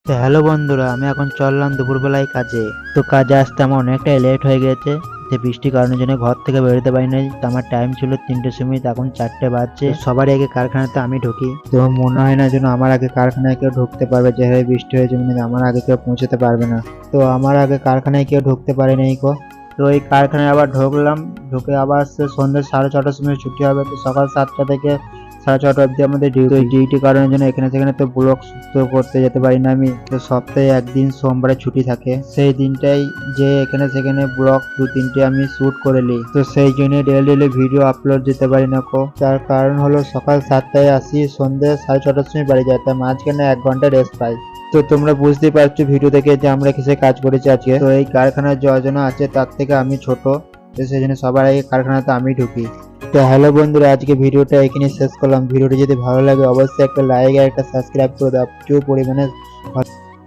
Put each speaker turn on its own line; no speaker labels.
তো হ্যালো বন্ধুরা, আমি এখন চললাম দুপুরবেলায় কাজে। তো কাজে আসতে আমার অনেকটাই লেট হয়ে গেছে। যে বৃষ্টির কারণের জন্য ঘর থেকে বেরোতে পারি নাই। তো আমার টাইম ছিল 3টের সময়, এখন 4টে বাজছে। তো সবারই আগে কারখানাতে আমি ঢুকি। তো মনে হয় না যেন আমার আগে কারখানায় কেউ ঢুকতে পারবে, যেভাবে বৃষ্টি হয়েছে মানে আমার আগে কেউ পৌঁছতে পারবে না। তো আমার আগে কারখানায় কেউ ঢুকতে পারে নাই গো। তো এই কারখানায় আবার ঢুকলাম, ঢুকে আবার সন্ধ্যে 6:30টার সময় ছুটি হবে। তো সকাল 7টা থেকে 6:30 অবধি আমাদের ডিউটি। ডিউটি কারণের জন্য এখানে সেখানে তো ব্লগ তো করতে যেতে পারি না আমি। তো সপ্তাহে একদিন সোমবারে ছুটি থাকে, সেই দিনটাই যে এখানে সেখানে ব্লগ 2-3টে আমি শুট করে নিই। তো সেই জন্য ডেলি ভিডিও আপলোড দিতে পারি না কো। তার কারণ হলো সকাল 7টায় আসি, সন্ধ্যে 6:30টার সময় বাড়ি যাই, তার মাঝখানে 1 ঘন্টা রেস্ট পাই। তো তোমরা বুঝতেই পারছো ভিডিও থেকে যে আমরা কিসে কাজ করেছি আজকে। তো এই কারখানার যজন আছে তার থেকে আমি ছোট, তো সেই জন্য সবার আগে কারখানাতে আমি ঢুকি। তো হ্যালো বন্ধুরা, আজকে ভিডিওটা এখানে শেষ করলাম। ভিডিওটা যদি ভালো লাগে অবশ্যই একটা লাইক আর একটা সাবস্ক্রাইব করে দাও। প্রচুর পরিমাণে